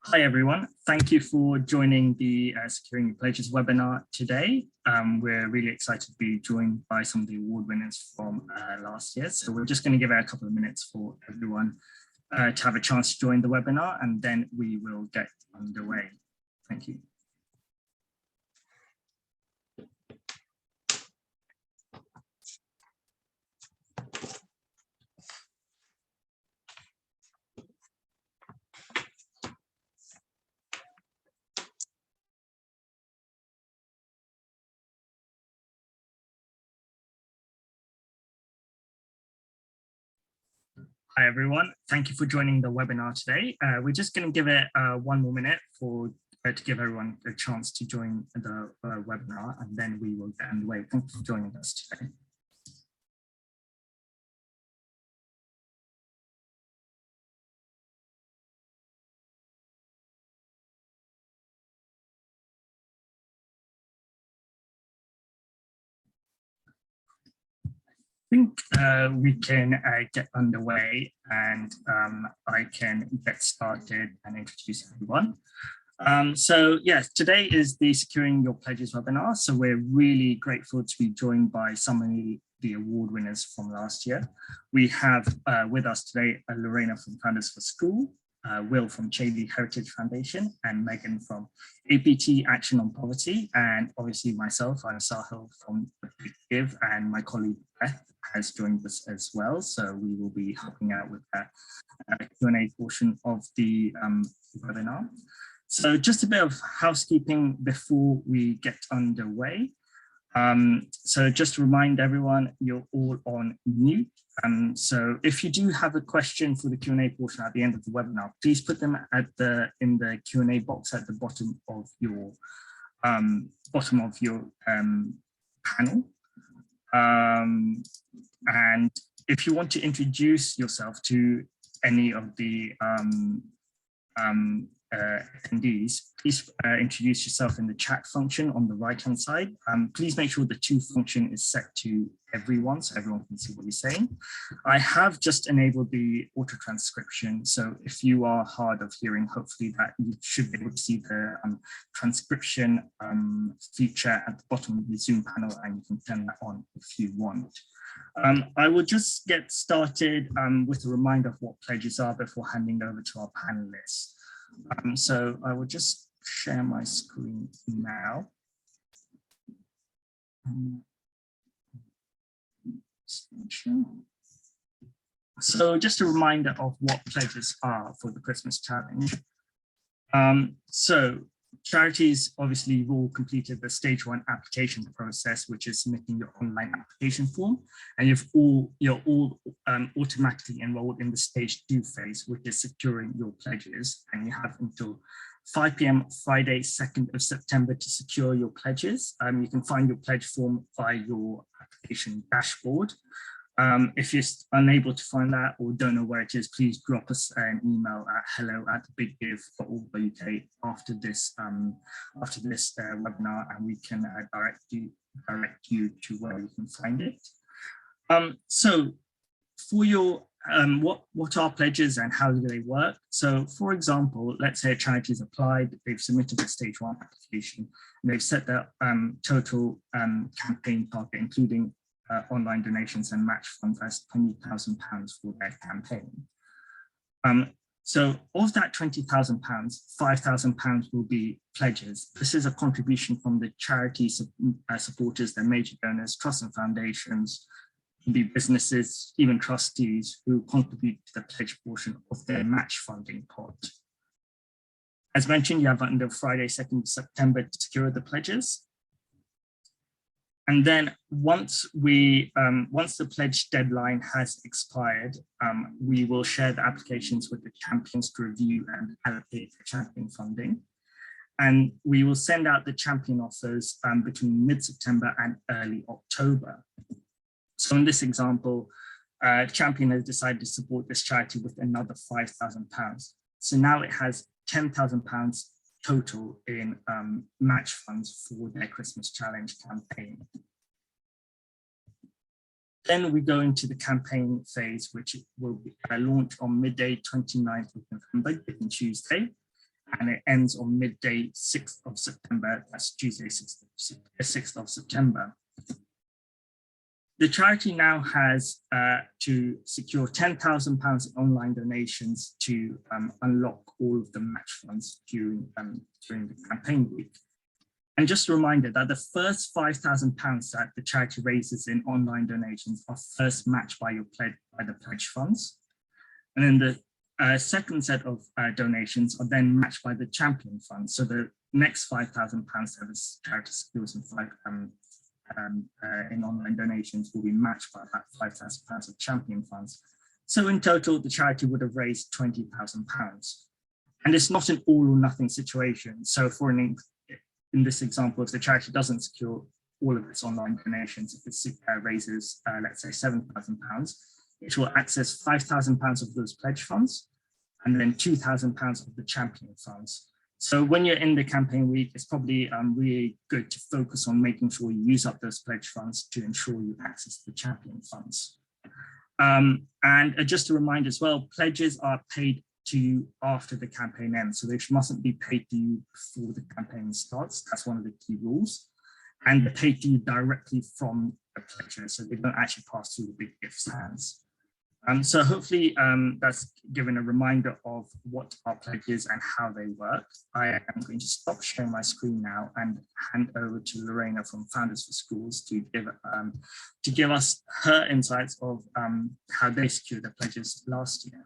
Hi everyone, thank you for joining the Securing Your Pledges webinar today. We're really excited to be joined by some of the award winners from last year. So we're just going to give it a couple of minutes for everyone to have a chance to join the webinar, and then we will get underway. Thank you. Hi everyone, thank you for joining the webinar today. We're just going to give it 1 more minute to give everyone a chance to join the webinar, and then we will get underway. Thank you for joining us today. I think we can get underway, and I can get started and introduce everyone. So yes, today is the Securing Your Pledges webinar. So we're really grateful to be joined by some of the award winners from last year. We have with us today Lorena from Founders for School, Will from Chaney Heritage Foundation, and Megan from APT Action on Poverty, and obviously myself, I'm Sahil from Give, and my colleague Beth has joined us as well. So we will be helping out with that Q&A portion of the webinar. So just a bit of housekeeping before we get underway. So just to remind everyone, you're all on mute. So if you do have a question for the Q&A portion at the end of the webinar, please put them in the Q&A box at the bottom of your panel. And if you want to introduce yourself to any of the attendees, please introduce yourself in the chat function on the right hand side. Please make sure the to function is set to everyone so everyone can see what you're saying. I have just enabled the auto transcription, so if you are hard of hearing, hopefully that you should be able to see the transcription feature at the bottom of the Zoom panel, and you can turn that on if you want. I will just get started with a reminder of what pledges are before handing over to our panelists. So I will just share my screen now. So just a reminder of what pledges are for the Christmas challenge. So charities, obviously, you've all completed the stage 1 application process, which is submitting your online application form, and you're all automatically enrolled in the stage 2 phase, which is securing your pledges, and you have until 5 p.m. Friday, 2nd of September to secure your pledges. You can find your pledge form via your application dashboard. If you're unable to find that or don't know where it is, please drop us an email at hello@biggive.org.uk after this webinar, and we can direct you to where you can find it. So for your what are pledges and how do they work? So for example, let's say a charity has applied, they've submitted a stage 1 application, and they've set their total campaign target, including online donations and match funds, as £20,000 for their campaign. So of that £20,000, £5,000 will be pledges. This is a contribution from the charity supporters, their major donors, trusts and foundations, can be businesses, even trustees who contribute to the pledge portion of their match funding pot. As mentioned, you have until Friday, 2nd of September to secure the pledges. And then once the pledge deadline has expired, we will share the applications with the champions to review and allocate the champion funding. And we will send out the champion offers between mid-September and early October. So in this example, champion has decided to support this charity with another £5,000. So now it has £10,000 total in match funds for their Christmas challenge campaign. Then we go into the campaign phase, which will be launched on midday 29th of November, Tuesday. and it ends on midday 6th of September. That's Tuesday, 6th of September. The charity now has to secure £10,000 in online donations to unlock all of the match funds during the campaign week. And just a reminder that the first £5,000 that the charity raises in online donations are first matched by the pledge funds. And then the second set of donations are then matched by the champion fund. So the next £5,000 that the charity secures in online donations will be matched by that £5,000 of champion funds. So in total, the charity would have raised £20,000. And it's not an all or nothing situation. So in this example, if the charity doesn't secure all of its online donations, if it raises, let's say £7,000, it will access £5,000 of those pledge funds and then £2,000 of the champion funds. So when you're in the campaign week, it's probably really good to focus on making sure you use up those pledge funds to ensure you access the champion funds. And just a reminder as well, pledges are paid to you after the campaign ends. So they mustn't be paid to you before the campaign starts. That's one of the key rules. And they're paid to you directly from the pledger, so they don't actually pass through the big gifts hands. So hopefully that's given a reminder of what our pledges and how they work. I am going to stop sharing my screen now and hand over to Lorena from Founders for Schools to give us her insights of how they secured their pledges last year.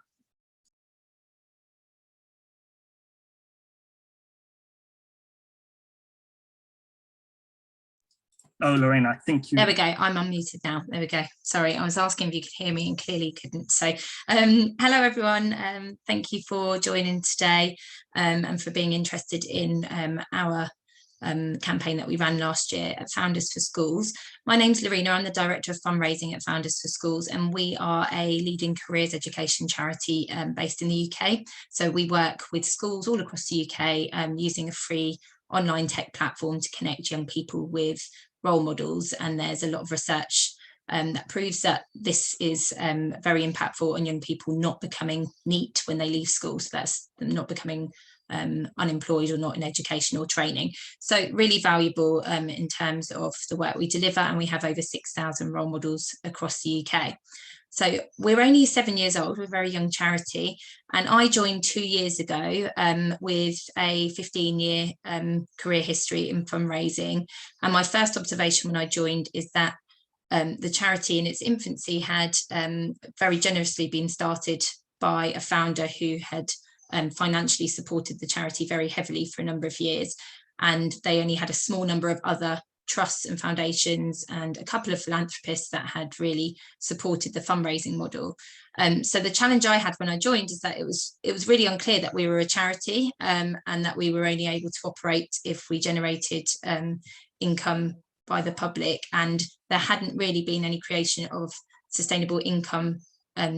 Oh, Lorena, I think you... There we go. I'm unmuted now. There we go. Sorry, I was asking if you could hear me and clearly couldn't. So hello, everyone. Thank you for joining today and for being interested in our campaign that we ran last year at Founders for Schools. My name's Lorena. I'm the Director of Fundraising at Founders for Schools, and we are a leading careers education charity based in the UK. So we work with schools all across the UK using a free online tech platform to connect young people with role models, and there's a lot of research that proves that this is very impactful on young people not becoming NEET when they leave school. So that's them not becoming unemployed or not in education or training. So really valuable in terms of the work we deliver, and we have over 6,000 role models across the UK. So we're only 7 years old, we're a very young charity, and I joined 2 years ago with a 15-year career history in fundraising. And my first observation when I joined is that the charity in its infancy had very generously been started by a founder who had financially supported the charity very heavily for a number of years, and they only had a small number of other trusts and foundations and a couple of philanthropists that had really supported the fundraising model. So the challenge I had when I joined is that it was really unclear that we were a charity and that we were only able to operate if we generated income by the public, and there hadn't really been any creation of sustainable income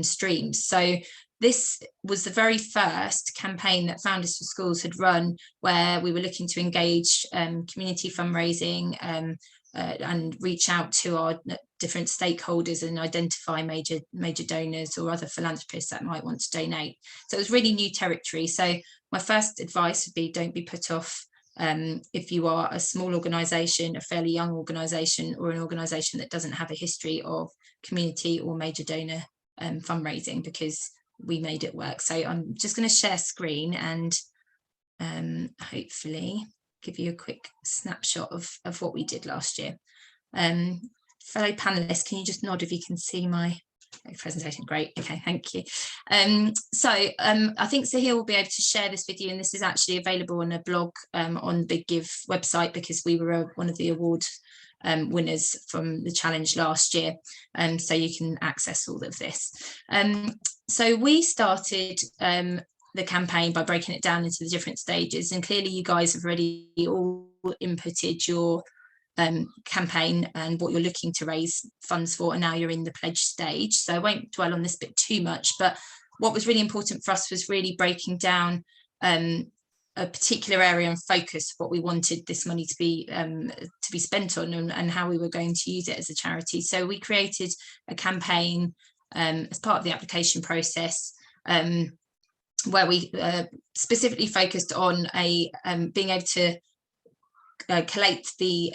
streams. So this was the very first campaign that Founders for Schools had run, where we were looking to engage community fundraising and reach out to our different stakeholders and identify major donors or other philanthropists that might want to donate. So it was really new territory. So my first advice would be, don't be put off if you are a small organisation, a fairly young organisation, or an organisation that doesn't have a history of community or major donor fundraising, because we made it work. So I'm just going to share screen and hopefully give you a quick snapshot of what we did last year. Fellow panelists, can you just nod if you can see my presentation? Great. Okay, thank you. So I think Sahil will be able to share this with you, and this is actually available on a blog on the Big Give website, because we were one of the award winners from the challenge last year, so you can access all of this. So we started the campaign by breaking it down into the different stages, and clearly you guys have already all inputted your campaign and what you're looking to raise funds for, and now you're in the pledge stage, so I won't dwell on this bit too much. But what was really important for us was really breaking down a particular area and focus what we wanted this money to be spent on, and how we were going to use it as a charity. So we created a campaign as part of the application process, where we specifically focused on being able to collate the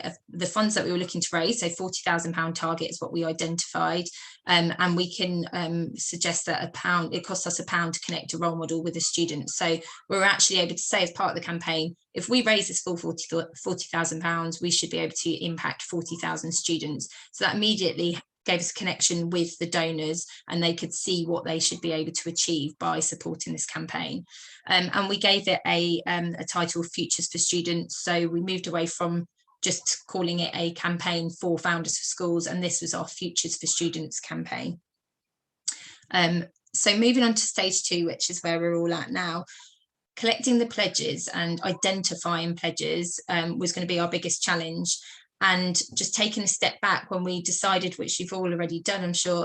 funds that we were looking to raise. So £40,000 target is what we identified, and we can suggest that it costs us £1 to connect a role model with a student. So we're actually able to say, as part of the campaign, if we raise this full £40,000, we should be able to impact 40,000 students. So that immediately gave us a connection with the donors, and they could see what they should be able to achieve by supporting this campaign. And we gave it a title, Futures for Students. So we moved away from just calling it a campaign for founders for schools, and this was our Futures for Students campaign. So moving on to stage 2, which is where we're all at now. Collecting the pledges and identifying pledges was going to be our biggest challenge. And just taking a step back, when we decided, which you've all already done, I'm sure,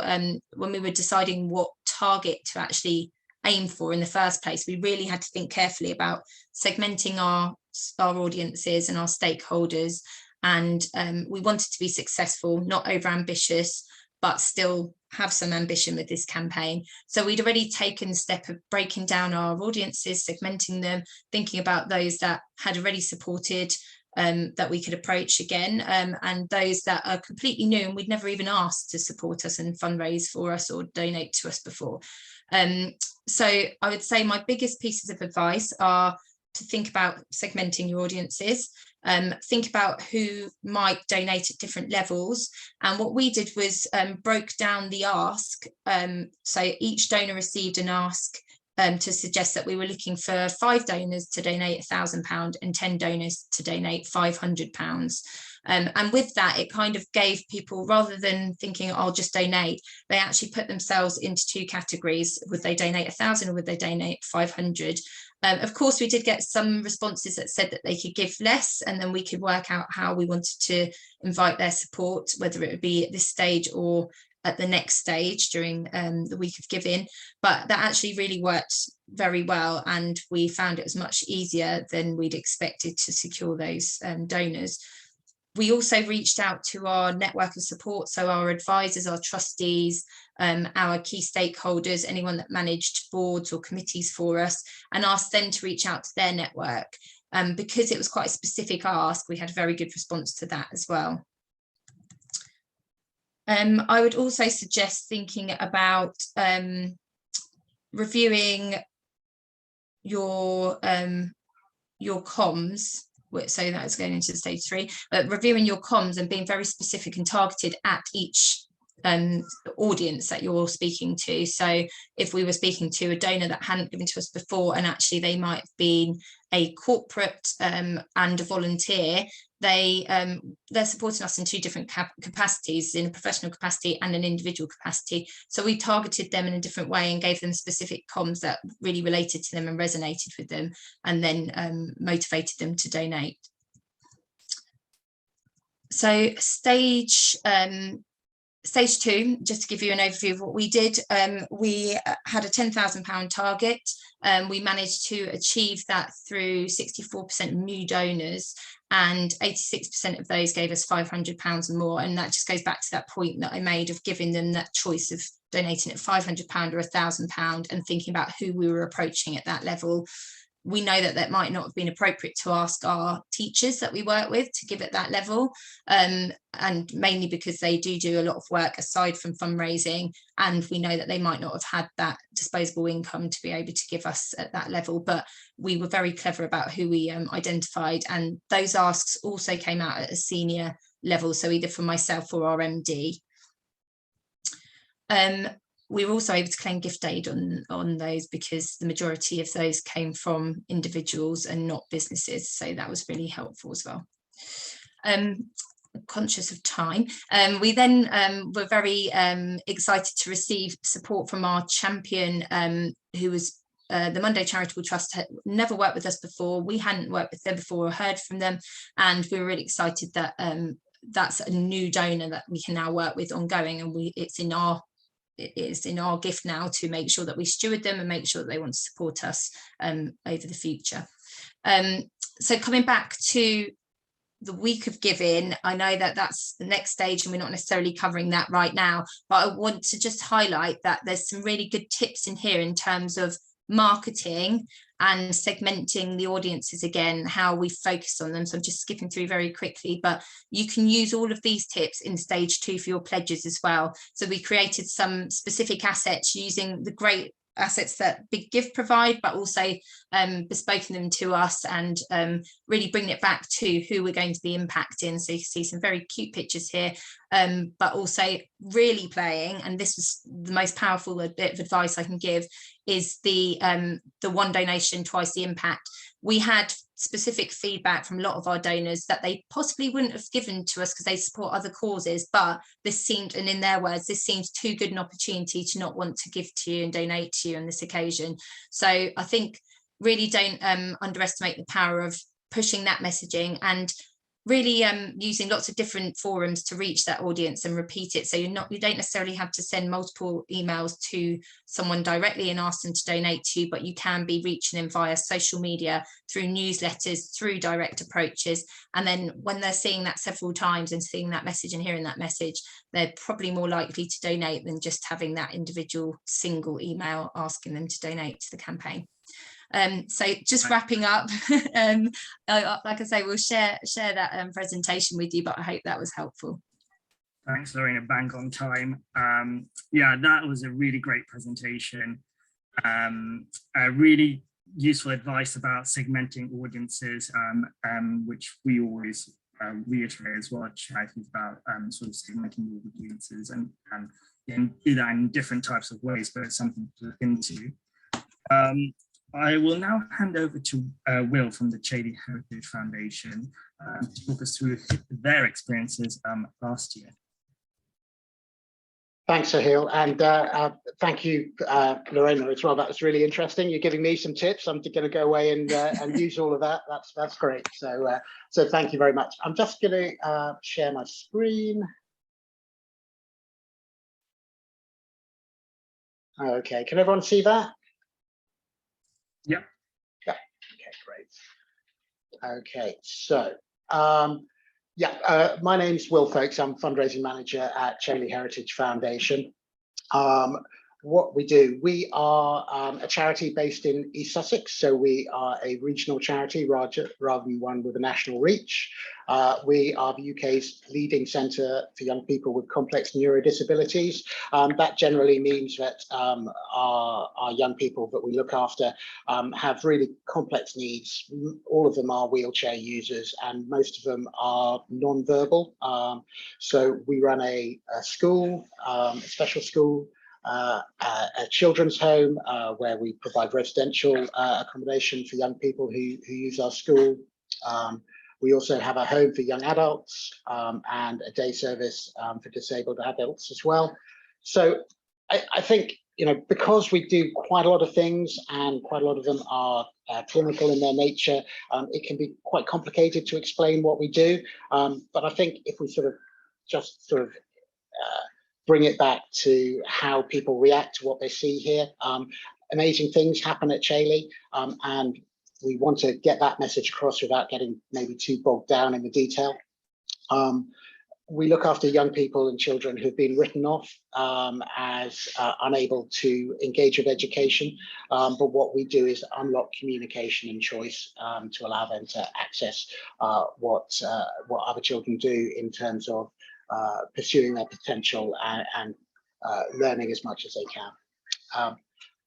when we were deciding what target to actually aim for in the first place, we really had to think carefully about segmenting our audiences and our stakeholders. And we wanted to be successful, not over ambitious, but still have some ambition with this campaign. So we'd already taken the step of breaking down our audiences, segmenting them, thinking about those that had already supported, that we could approach again, and those that are completely new and we'd never even asked to support us and fundraise for us or donate to us before. So I would say my biggest pieces of advice are to think about segmenting your audiences, think about who might donate at different levels. And what we did was broke down the ask. So each donor received an ask to suggest that we were looking for 5 donors to donate £1,000 and 10 donors to donate £500. And with that, it kind of gave people, rather than thinking, I'll just donate, they actually put themselves into 2 categories. Would they donate 1,000 or would they donate 500? Of course, we did get some responses that said that they could give less, and then we could work out how we wanted to invite their support, whether it would be at this stage or at the next stage during the week of giving. But that actually really worked very well, and we found it was much easier than we'd expected to secure those donors. We also reached out to our network of support, so our advisors, our trustees, our key stakeholders, anyone that managed boards or committees for us, and asked them to reach out to their network. Because it was quite a specific ask, we had a very good response to that as well. I would also suggest thinking about reviewing your comms. So that's going into stage 3, but reviewing your comms and being very specific and targeted at each audience that you're speaking to. So if we were speaking to a donor that hadn't given to us before, and actually they might have been a corporate and a volunteer, they're supporting us in 2 different capacities, in a professional capacity and an individual capacity. So we targeted them in a different way and gave them specific comms that really related to them and resonated with them, and then motivated them to donate. So stage 2, just to give you an overview of what we did, we had a £10,000 target. We managed to achieve that through 64% new donors, and 86% of those gave us £500 and more. And that just goes back to that point that I made of giving them that choice of donating at £500 or £1,000, and thinking about who we were approaching at that level. We know that that might not have been appropriate to ask our teachers that we work with to give at that level, and mainly because they do a lot of work aside from fundraising, and we know that they might not have had that disposable income to be able to give us at that level. But we were very clever about who we identified, and those asks also came out at a senior level, so either from myself or our MD. We were also able to claim gift aid on those, because the majority of those came from individuals and not businesses. So that was really helpful as well. Conscious of time, we then were very excited to receive support from our champion, who was the Monday Charitable Trust. Had never worked with us before. We hadn't worked with them before or heard from them, and we were really excited that that's a new donor that we can now work with ongoing, and it's in our gift now to make sure that we steward them and make sure that they want to support us over the future. So coming back to the week of giving, I know that that's the next stage and we're not necessarily covering that right now, but I want to just highlight that there's some really good tips in here in terms of marketing and segmenting the audiences again, how we focus on them. So I'm just skipping through very quickly, but you can use all of these tips in stage 2 for your pledges as well. So we created some specific assets using the great assets that Big Give provide, but also bespoken them to us and really bringing it back to who we're going to be impacting. So you can see some very cute pictures here, but also really playing, and this was the most powerful bit of advice I can give, is the one donation, twice the impact. We had specific feedback from a lot of our donors that they possibly wouldn't have given to us because they support other causes, but this seemed, and in their words, this seems too good an opportunity to not want to give to you and donate to you on this occasion. So I think really don't underestimate the power of pushing that messaging and really using lots of different forums to reach that audience and repeat it. So you don't necessarily have to send multiple emails to someone directly and ask them to donate to you, but you can be reaching them via social media, through newsletters, through direct approaches. And then when they're seeing that several times and seeing that message and hearing that message, they're probably more likely to donate than just having that individual single email asking them to donate to the campaign. So just wrapping up, like I say, we'll share that presentation with you, but I hope that was helpful. Thanks, Lorena, bang on time. Yeah, that was a really great presentation. Really useful advice about segmenting audiences, which we always reiterate as well at charities about sort of segmenting audiences and do that in different types of ways, but it's something to look into. I will now hand over to Will from the Chaney Heritage Foundation to talk us through their experiences last year. Thanks, Sahil, and thank you, Lorena, as well. That was really interesting. You're giving me some tips. I'm going to go away and use all of that. That's great. So thank you very much. I'm just going to share my screen. Okay, can everyone see that? Yeah. Yeah. Okay, great. Okay, so my name's Will Folks. I'm fundraising manager at Chaney Heritage Foundation. What we do, we are a charity based in East Sussex, so we are a regional charity rather than one with a national reach. We are the UK's leading centre for young people with complex neurodisabilities. That generally means that our young people that we look after have really complex needs. All of them are wheelchair users and most of them are non-verbal. So we run a school, a special school, a children's home where we provide residential accommodation for young people who use our school. We also have a home for young adults and a day service for disabled adults as well. So I think, because we do quite a lot of things and quite a lot of them are clinical in their nature, it can be quite complicated to explain what we do. But I think if we just bring it back to how people react to what they see here. Amazing things happen at Chaney, and we want to get that message across without getting maybe too bogged down in the detail. We look after young people and children who've been written off as unable to engage with education, but what we do is unlock communication and choice to allow them to access what other children do in terms of pursuing their potential and learning as much as they can.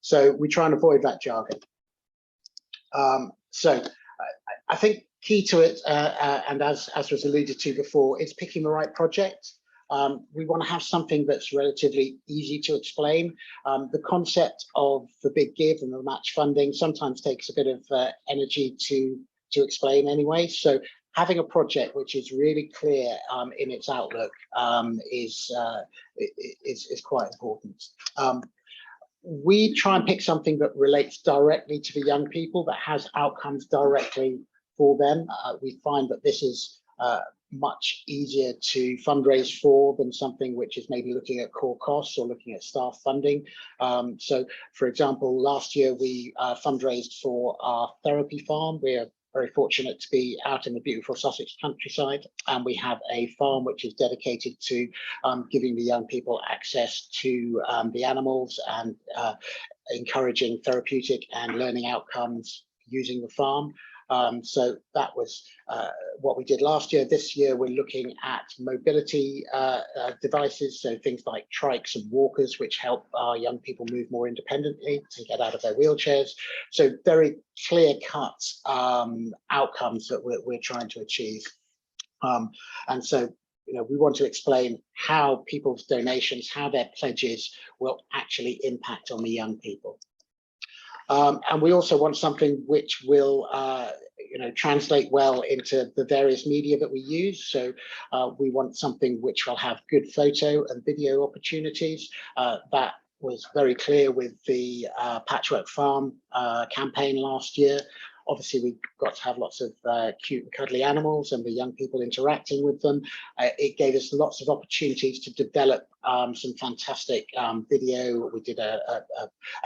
So we try and avoid that jargon. So I think key to it, and as was alluded to before, is picking the right project. We want to have something that's relatively easy to explain. The concept of the big give and the match funding sometimes takes a bit of energy to explain anyway. So having a project which is really clear in its outlook is quite important. We try and pick something that relates directly to the young people, that has outcomes directly for them. We find that this is much easier to fundraise for than something which is maybe looking at core costs or looking at staff funding. So, for example, last year we fundraised for our therapy farm. We're very fortunate to be out in the beautiful Sussex countryside, and we have a farm which is dedicated to giving the young people access to the animals and encouraging therapeutic and learning outcomes using the farm. So that was what we did last year. This year, we're looking at mobility devices, so things like trikes and walkers, which help our young people move more independently to get out of their wheelchairs. So very clear-cut outcomes that we're trying to achieve. And so, we want to explain how people's donations, how their pledges will actually impact on the young people. And we also want something which will, translate well into the various media that we use. So we want something which will have good photo and video opportunities. That was very clear with the Patchwork Farm campaign last year. Obviously, we got to have lots of cute and cuddly animals and the young people interacting with them. It gave us lots of opportunities to develop some fantastic video. We did a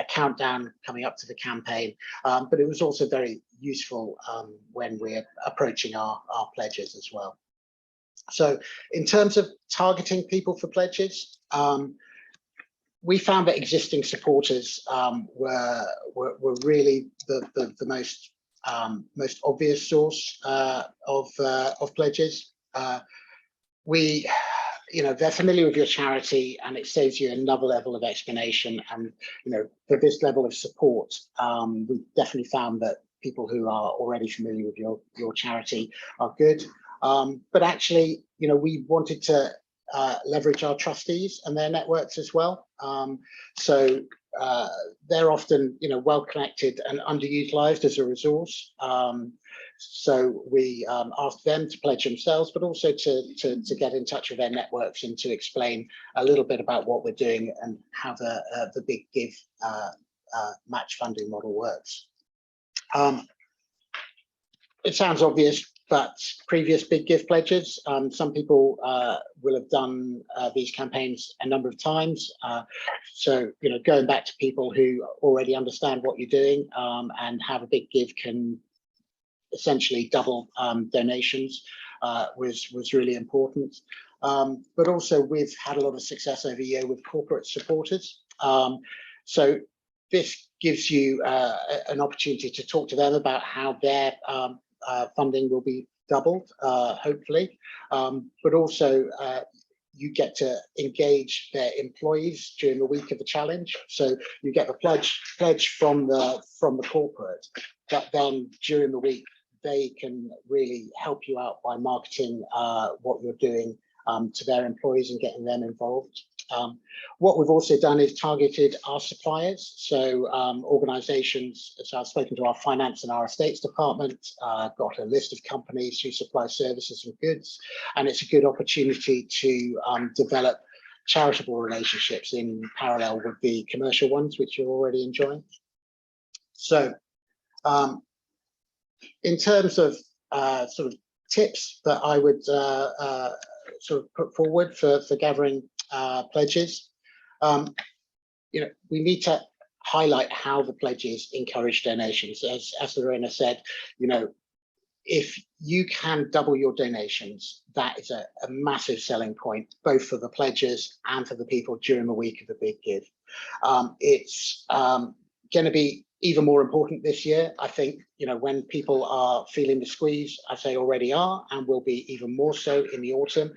countdown coming up to the campaign, but it was also very useful when we're approaching our pledges as well. So in terms of targeting people for pledges, we found that existing supporters were really the most obvious source of pledges. They're familiar with your charity, and it saves you another level of explanation. And for this level of support, we definitely found that people who are already familiar with your charity are good. But actually, we wanted to leverage our trustees and their networks as well. So they're often, well connected and underutilized as a resource. So we asked them to pledge themselves, but also to get in touch with their networks and to explain a little bit about what we're doing and how the Big Give match funding model works. It sounds obvious, but previous Big Give pledges, some people will have done these campaigns a number of times. So, going back to people who already understand what you're doing and how a Big Give can essentially double donations was really important. But also we've had a lot of success over the year with corporate supporters. So this gives you an opportunity to talk to them about how their funding will be doubled, hopefully, but also you get to engage their employees during the week of the challenge. So you get the pledge from the corporate, but then during the week they can really help you out by marketing what you're doing to their employees and getting them involved. What we've also done is targeted our suppliers. So organizations, so I've spoken to our finance and our estates department, got a list of companies who supply services and goods, and it's a good opportunity to develop charitable relationships in parallel with the commercial ones, which you're already enjoying. So in terms of sort of tips that I would sort of put forward for gathering pledges, we need to highlight how the pledges encourage donations. As Lorena said, if you can double your donations, that is a massive selling point, both for the pledges and for the people during the week of the Big Give. It's going to be even more important this year. I think, when people are feeling the squeeze, as they already are, and will be even more so in the autumn,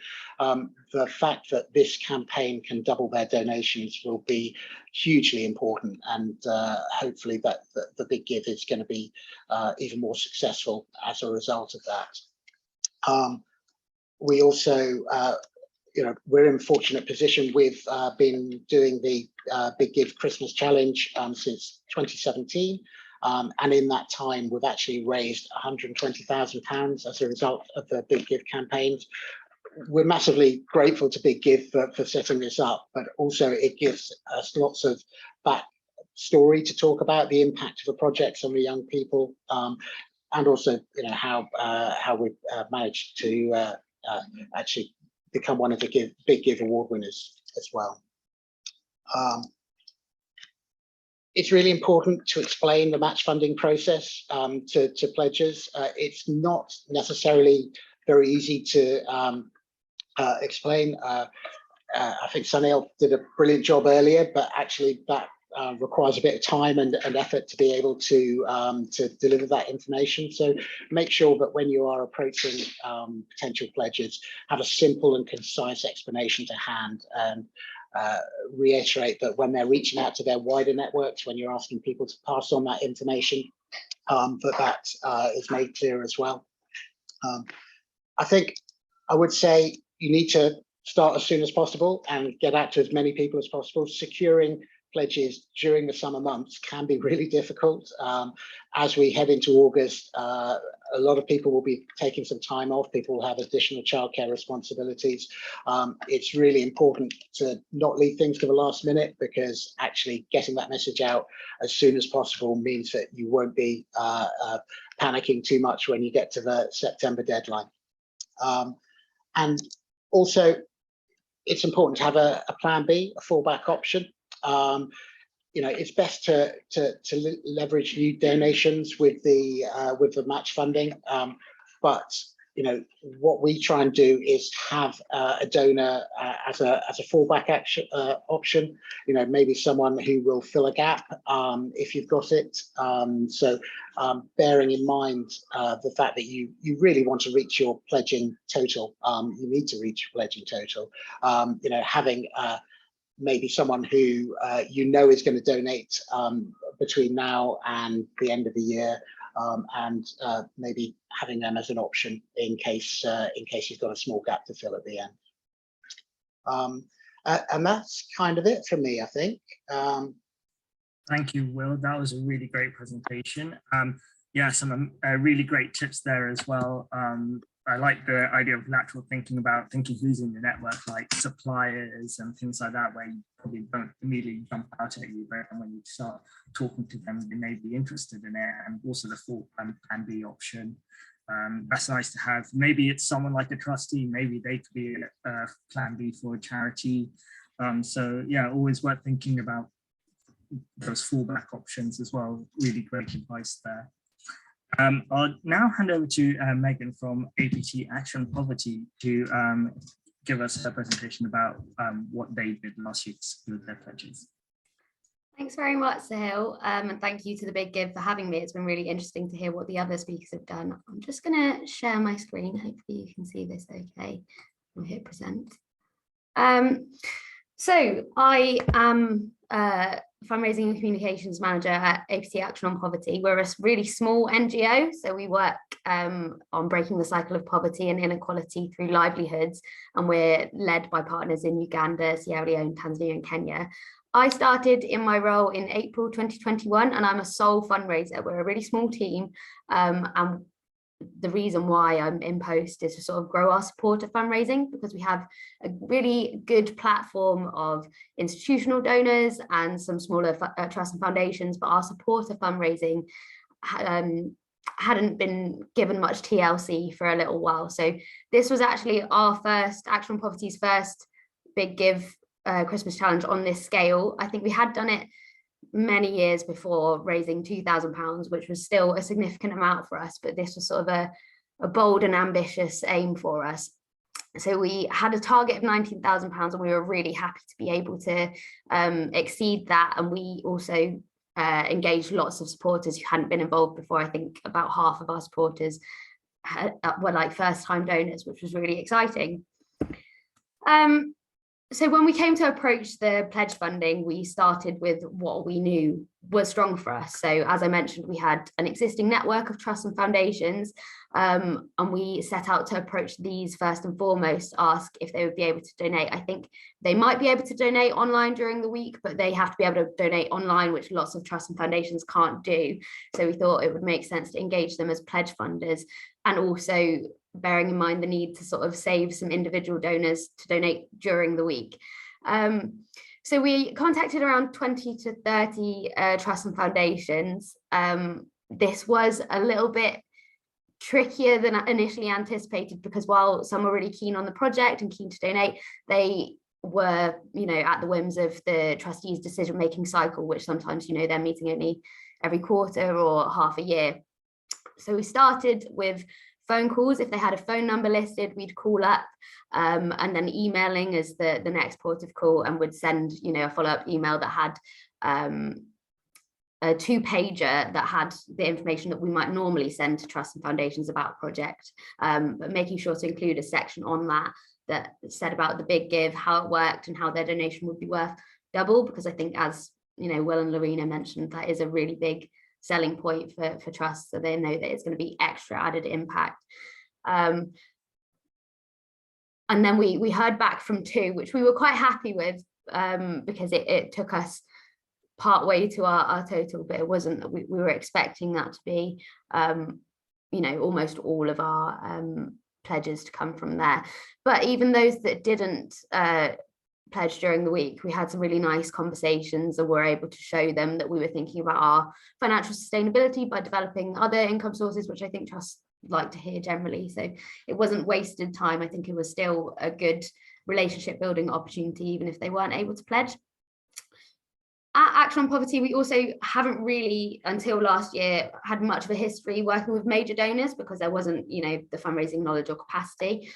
the fact that this campaign can double their donations will be hugely important, and hopefully that the Big Give is going to be even more successful as a result of that. We also, we're in a fortunate position. We've been doing the Big Give Christmas Challenge since 2017. And in that time, we've actually raised £120,000 as a result of the Big Give campaigns. We're massively grateful to Big Give for setting this up, but also it gives us lots of backstory to talk about the impact of the projects on the young people, and also how we've managed to actually become one of the Big Give award winners as well. it's really important to explain the match funding process to pledgers. It's not necessarily very easy to explain. I think Sunil did a brilliant job earlier, but actually that requires a bit of time and effort to be able to deliver that information. So make sure that when you are approaching potential pledgers, have a simple and concise explanation to hand, and reiterate that when they're reaching out to their wider networks, when you're asking people to pass on that information, that is made clear as well. I think I would say you need to start as soon as possible and get out to as many people as possible. Securing pledges during the summer months can be really difficult. As we head into August, a lot of people will be taking some time off. People will have additional childcare responsibilities. It's really important to not leave things to the last minute, because actually getting that message out as soon as possible means that you won't be panicking too much when you get to the September deadline. And also, it's important to have a plan B, a fallback option. It's best to leverage new donations with the match funding, but what we try and do is have a donor as a fallback option. Maybe someone who will fill a gap if you've got it. So bearing in mind the fact that you really want to reach your pledging total, you need to reach your pledging total. Having maybe someone who is going to donate between now and the end of the year, and maybe having them as an option in case you've got a small gap to fill at the end. And that's kind of it for me, I think. Thank you, Will. That was a really great presentation. Yeah, some really great tips there as well. I like the idea of lateral thinking, about thinking who's in your network, like suppliers and things like that, where you probably don't immediately jump out at you, but when you start talking to them, they may be interested in it. And also the full plan B option. That's nice to have. Maybe it's someone like a trustee, maybe they could be a plan B for a charity. So yeah, always worth thinking about those fallback options as well. Really great advice there. I'll now hand over to Megan from APT Action Poverty to give us her presentation about what they did last year with their pledges. Thanks very much, Sahil, and thank you to the Big Give for having me. It's been really interesting to hear what the other speakers have done. I'm just going to share my screen. Hopefully you can see this okay. I'll hit present. So I am Fundraising and Communications Manager at APT Action on Poverty. We're a really small NGO, so we work on breaking the cycle of poverty and inequality through livelihoods, and we're led by partners in Uganda, Sierra Leone, Tanzania and Kenya. I started in my role in April 2021, and I'm a sole fundraiser. We're a really small team, and the reason why I'm in post is to sort of grow our support of fundraising, because we have a really good platform of institutional donors and some smaller trusts and foundations, but our support of fundraising hadn't been given much TLC for a little while. So this was actually our first, Action on Poverty's first Big Give Christmas challenge on this scale. I think we had done it many years before, raising £2,000, which was still a significant amount for us, but this was sort of a bold and ambitious aim for us. So we had a target of £19,000 and we were really happy to be able to exceed that. And we also engaged lots of supporters who hadn't been involved before. I think about half of our supporters were like first-time donors, which was really exciting. So when we came to approach the pledge funding, we started with what we knew was strong for us. So as I mentioned, we had an existing network of trusts and foundations, and we set out to approach these first and foremost, ask if they would be able to donate. I think they might be able to donate online during the week, but they have to be able to donate online, which lots of trusts and foundations can't do. So we thought it would make sense to engage them as pledge funders, and also bearing in mind the need to sort of save some individual donors to donate during the week. So we contacted around 20 to 30 trusts and foundations. This was a little bit trickier than initially anticipated, because while some were really keen on the project and keen to donate, they were, at the whims of the trustees' decision-making cycle, which sometimes, they're meeting only every quarter or half a year. So we started with phone calls. If they had a phone number listed, we'd call up, and then emailing as the next port of call, and would send, a follow-up email that had a 2-pager that had the information that we might normally send to trusts and foundations about a project, but making sure to include a section on that said about the big give, how it worked, and how their donation would be worth double, because I think, as Will and Lorena mentioned, that is a really big selling point for trusts, so they know that it's going to be extra added impact. And then we heard back from 2, which we were quite happy with, because it took us part way to our total, but it wasn't that we were expecting that to be almost all of our pledges to come from there. But even those that didn't pledge during the week, we had some really nice conversations, and were able to show them that we were thinking about our financial sustainability by developing other income sources, which I think trusts like to hear generally. So it wasn't wasted time. I think it was still a good relationship building opportunity, even if they weren't able to pledge. At Action on Poverty, we also haven't really, until last year, had much of a history working with major donors, because there wasn't, the fundraising knowledge or capacity.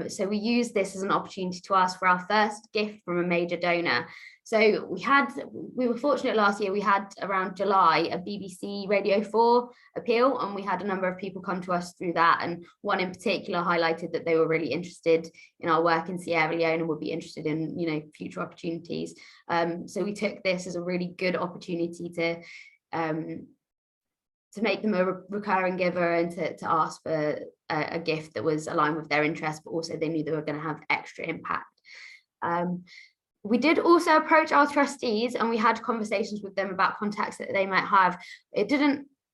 So we used this as an opportunity to ask for our first gift from a major donor. So we were fortunate last year, we had around July a BBC Radio 4 appeal, and we had a number of people come to us through that. And one in particular highlighted that they were really interested in our work in Sierra Leone and would be interested in, future opportunities. So we took this as a really good opportunity to make them a recurring giver, and to ask for a gift that was aligned with their interest, but also they knew they were going to have extra impact. We did also approach our trustees, and we had conversations with them about contacts that they might have.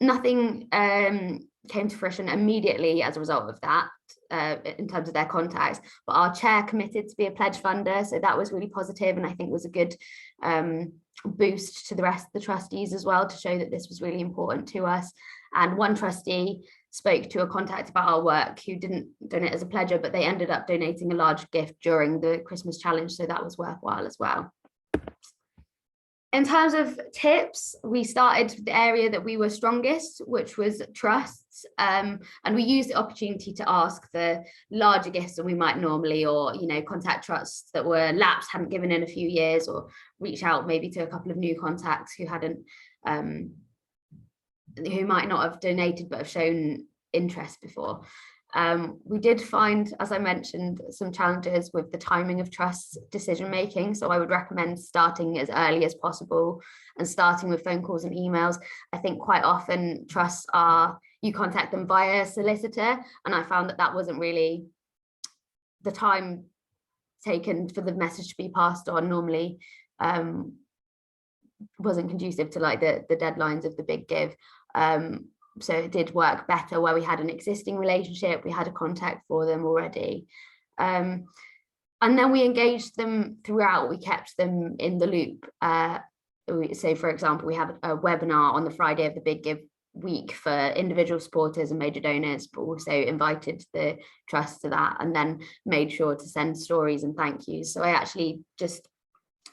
Nothing came to fruition immediately as a result of that, in terms of their contacts, but our chair committed to be a pledge funder, so that was really positive, and I think was a good boost to the rest of the trustees as well, to show that this was really important to us. And one trustee spoke to a contact about our work who didn't donate as a pledger, but they ended up donating a large gift during the Christmas challenge, so that was worthwhile as well. In terms of tips, we started with the area that we were strongest, which was trusts, and we used the opportunity to ask for larger gifts than we might normally, or contact trusts that were lapsed, hadn't given in a few years, or reach out maybe to a couple of new contacts who hadn't who might not have donated but have shown interest before. We did find, as I mentioned, some challenges with the timing of trusts decision making, so I would recommend starting as early as possible and starting with phone calls and emails. I think quite often trusts you contact them via a solicitor, and I found that wasn't really the time taken for the message to be passed on, normally wasn't conducive to the deadlines of the big give. So it did work better where we had an existing relationship, we had a contact for them already. And then we engaged them throughout, we kept them in the loop. So for example, we have a webinar on the Friday of the big give week for individual supporters and major donors, but also invited the trust to that, and then made sure to send stories and thank yous. So I actually just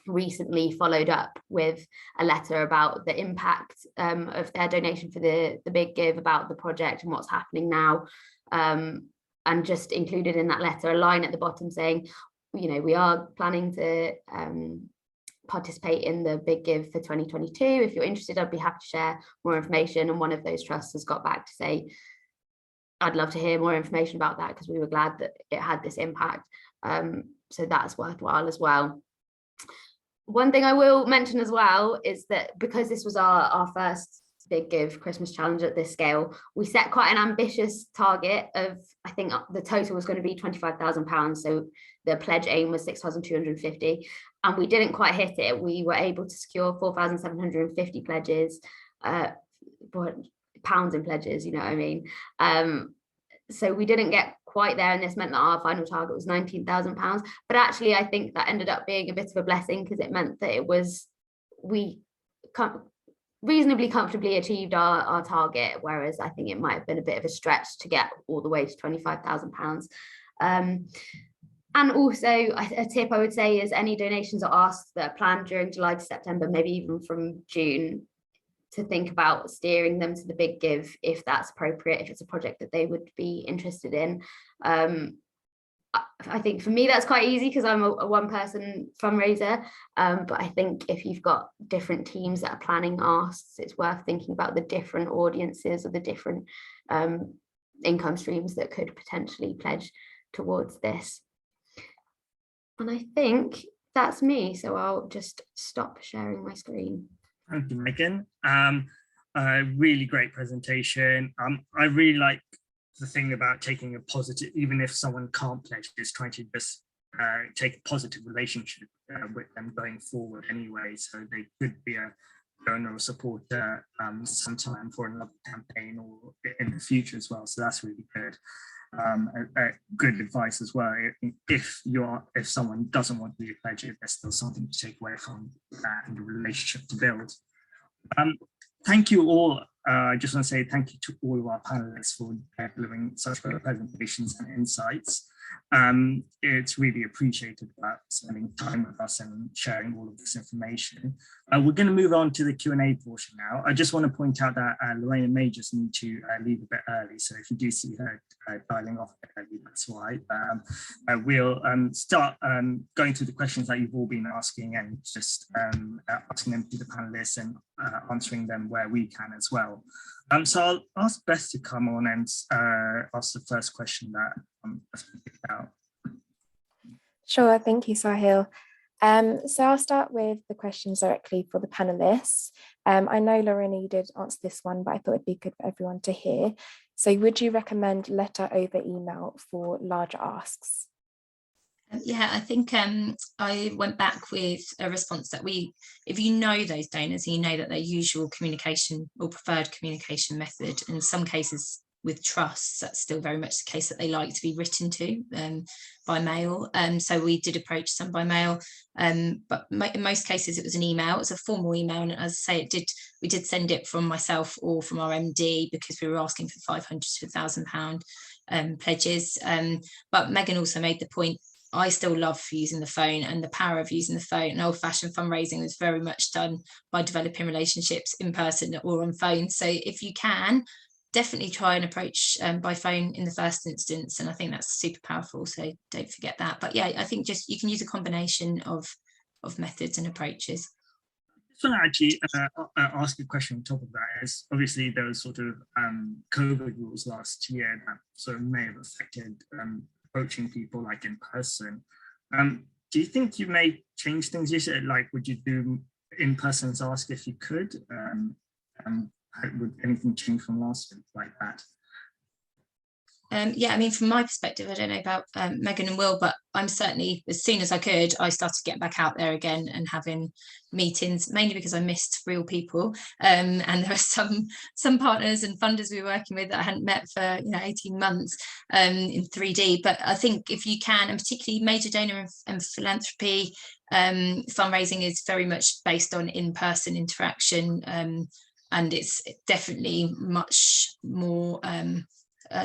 recently followed up with a letter about the impact of their donation for the big give, about the project and what's happening now, and just included in that letter a line at the bottom saying, we are planning to participate in the big give for 2022. If you're interested, I'd be happy to share more information. And one of those trusts has got back to say, I'd love to hear more information about that, because we were glad that it had this impact. So that's worthwhile as well. One thing I will mention as well is that because this was our first big give Christmas challenge at this scale, we set quite an ambitious target of, I think the total was going to be £25,000, so the pledge aim was 6,250, and we didn't quite hit it. We were able to secure 4,750 pledges, pounds in pledges, you know what I mean. So we didn't get quite there, and this meant that our final target was £19,000. But actually, I think that ended up being a bit of a blessing, because it meant that we reasonably comfortably achieved our target, whereas I think it might have been a bit of a stretch to get all the way to £25,000. And also a tip I would say is any donations are asked that are planned during July to September, maybe even from June, to think about steering them to the big give if that's appropriate, if it's a project that they would be interested in. I think for me that's quite easy because I'm a one-person fundraiser, but I think if you've got different teams that are planning asks, it's worth thinking about the different audiences or the different income streams that could potentially pledge towards this. And I think that's me, so I'll just stop sharing my screen. Thank you, Megan. A really great presentation. I really like the thing about taking a positive, even if someone can't pledge, is trying to just take a positive relationship with them going forward anyway. So they could be a donor or supporter sometime for another campaign or in the future as well. So that's really good. Good advice as well. If someone doesn't want to be a pledger, there's still something to take away from that and the relationship to build. Thank you all. I just want to say thank you to all of our panelists for delivering such great presentations and insights. It's really appreciated about spending time with us and sharing all of this information. We're going to move on to the Q&A portion now. I just want to point out that Lorraine may just need to leave a bit early. So if you do see her dialing off early, that's why. We'll start going through the questions that you've all been asking and just asking them to the panelists and answering them where we can as well. So I'll ask Beth to come on and ask the first question that I've picked out. Sure, thank you, Sahil. So I'll start with the questions directly for the panelists. I know, Lorena, you did answer this one, but I thought it'd be good for everyone to hear. So would you recommend letter over email for larger asks? Yeah, I think I went back with a response that if you know those donors and you know that their usual communication or preferred communication method, in some cases with trusts, that's still very much the case that they like to be written to by mail. So we did approach some by mail, but in most cases it was an email. It was a formal email, and as I say, we did send it from myself or from our MD because we were asking for £500 to £1,000 pledges. But Megan also made the point, I still love using the phone, and the power of using the phone. And old-fashioned fundraising was very much done by developing relationships in person or on phone. So if you can, definitely try and approach by phone in the first instance, and I think that's super powerful, so don't forget that. But yeah, I think just you can use a combination of methods and approaches. I just want to actually ask a question on top of that. Is obviously there was sort of COVID rules last year that sort of may have affected approaching people like in person. Do you think you may change things? You said, like, would you do in-person ask if you could? Would anything change from last week like that? Yeah, I mean, from my perspective, I don't know about Megan and Will, but I'm certainly, as soon as I could, I started to get back out there again and having meetings, mainly because I missed real people. And there are some partners and funders we were working with that I hadn't met for 18 months in 3D. But I think if you can, and particularly major donor and philanthropy, fundraising is very much based on in-person interaction. And it's definitely much more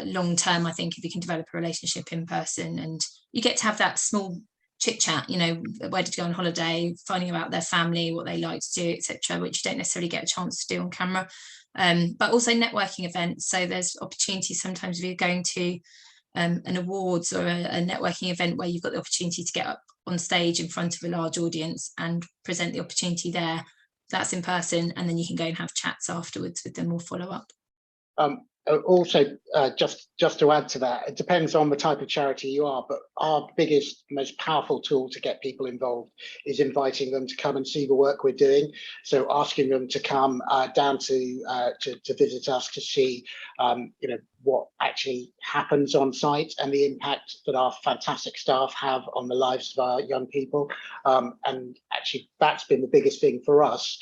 long term, I think, if you can develop a relationship in person, and you get to have that small chit chat, where did you go on holiday, finding out their family, what they like to do, etc., which you don't necessarily get a chance to do on camera. But also networking events. So there's opportunities sometimes if you're going to an awards or a networking event where you've got the opportunity to get up on stage in front of a large audience and present the opportunity there. That's in person, and then you can go and have chats afterwards with them or follow up. Also, just to add to that, it depends on the type of charity you are, but our biggest, most powerful tool to get people involved is inviting them to come and see the work we're doing. So asking them to come down to visit us to see, what actually happens on site and the impact that our fantastic staff have on the lives of our young people. And actually, that's been the biggest thing for us.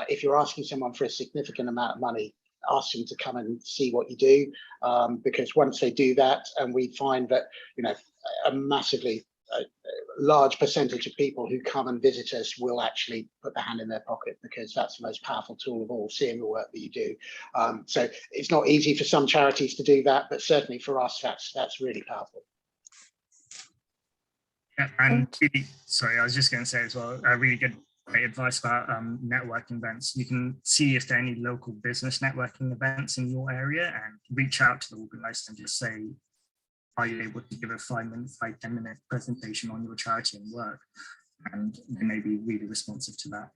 If you're asking someone for a significant amount of money, ask them to come and see what you do, because once they do that, and we find that a massively large percentage of people who come and visit us will actually put their hand in their pocket, because that's the most powerful tool of all, seeing the work that you do. So it's not easy for some charities to do that, but certainly for us, that's really powerful. Yeah, and really, sorry, I was just going to say as well, really great advice about networking events. You can see if there are any local business networking events in your area and reach out to the organizer and just say, are you able to give a 5-minute, 10-minute presentation on your charity and work? And they may be really responsive to that.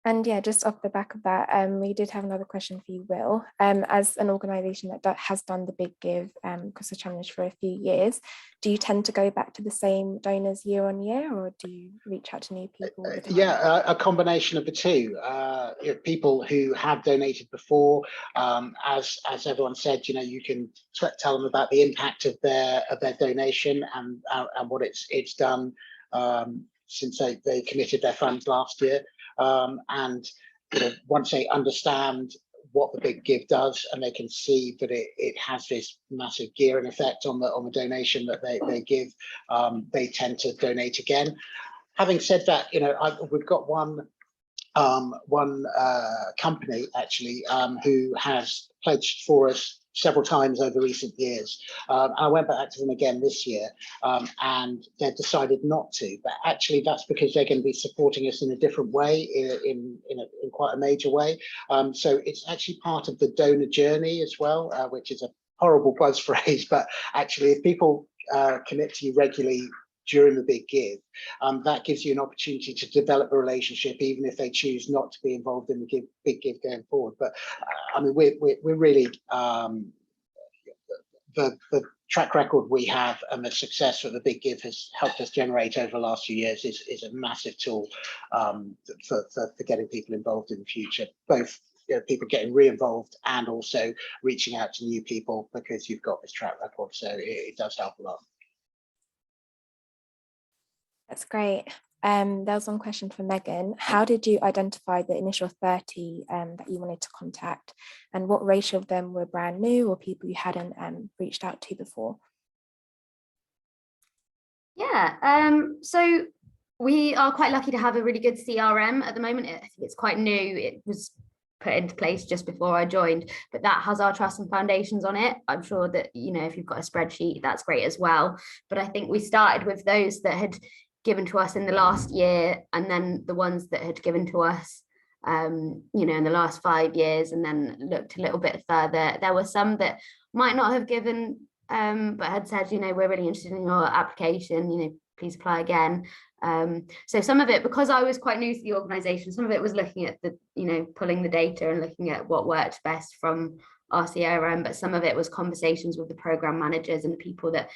And yeah, just off the back of that, we did have another question for you, Will. As an organisation that has done the Big Give Christmas Challenge for a few years, do you tend to go back to the same donors year on year, or do you reach out to new people all the time? Yeah, a combination of the two. People who have donated before, as everyone said, you can tell them about the impact of their donation and what it's done since they committed their funds last year. And once they understand what the Big Give does, and they can see that it has this massive gearing effect on the donation that they give, they tend to donate again. Having said that, we've got one company actually who has pledged for us several times over recent years. I went back to them again this year, and they've decided not to. But actually, that's because they're going to be supporting us in a different way, in quite a major way. So it's actually part of the donor journey as well, which is a horrible buzz phrase. But actually, if people commit to you regularly during the Big Give, that gives you an opportunity to develop a relationship, even if they choose not to be involved in the Big Give going forward. But I mean, we're really the track record we have and the success that the Big Give has helped us generate over the last few years is a massive tool for getting people involved in the future, both people getting re-involved and also reaching out to new people, because you've got this track record. So it does help a lot. That's great. There was one question for Megan. How did you identify the initial 30 that you wanted to contact, and what ratio of them were brand new or people you hadn't reached out to before? Yeah, so we are quite lucky to have a really good CRM at the moment. I think it's quite new. It was put into place just before I joined, but that has our trusts and foundations on it. I'm sure that, if you've got a spreadsheet, that's great as well. But I think we started with those that had given to us in the last year, and then the ones that had given to us in the last 5 years, and then looked a little bit further. There were some that might not have given but had said, we're really interested in your application, please apply again. So some of it, because I was quite new to the organisation, some of it was looking at the pulling the data and looking at what worked best from our CRM, but some of it was conversations with the programme managers and the people that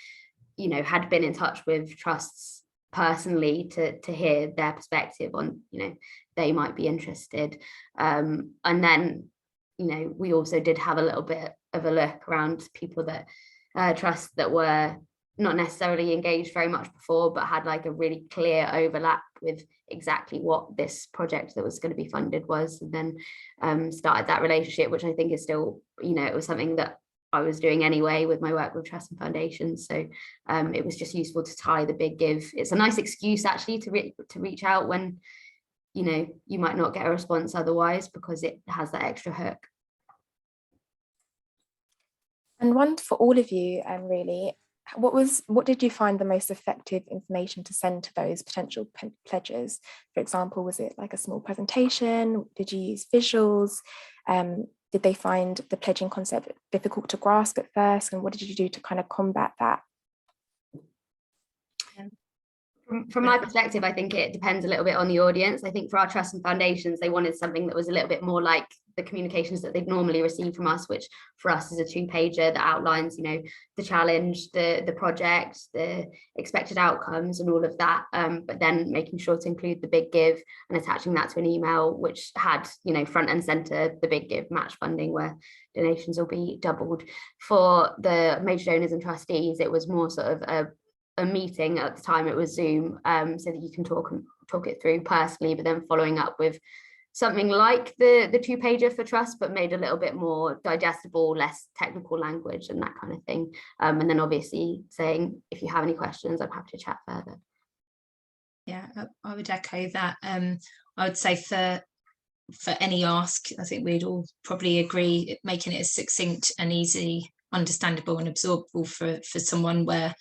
had been in touch with trusts personally to hear their perspective on they might be interested, and then we also did have a little bit of a look around people that trusts that were not necessarily engaged very much before, but had like a really clear overlap with exactly what this project that was going to be funded was, and then started that relationship, which I think is still it was something that I was doing anyway with my work with trusts and foundations. So it was just useful to tie the Big Give. It's a nice excuse actually to reach out when you might not get a response otherwise, because it has that extra hook. And one for all of you, really, what did you find the most effective information to send to those potential pledges? For example, was it like a small presentation? Did you use visuals? Did they find the pledging concept difficult to grasp at first? And what did you do to kind of combat that? From my perspective, I think it depends a little bit on the audience. I think for our trusts and foundations, they wanted something that was a little bit more like the communications that they'd normally receive from us, which for us is a 2-pager that outlines, the challenge, the project, the expected outcomes and all of that. But then making sure to include the Big Give and attaching that to an email, which had, front and center, the Big Give match funding, where donations will be doubled. For the major donors and trustees, it was more sort of a meeting. At the time it was Zoom, so that you can talk it through personally, but then following up with something like the 2-pager for trust, but made a little bit more digestible, less technical language and that kind of thing. And then obviously saying, if you have any questions, I'm happy to chat further. Yeah, I would echo that. I would say for any ask, I think we'd all probably agree, making it as succinct and easy, understandable and absorbable for someone where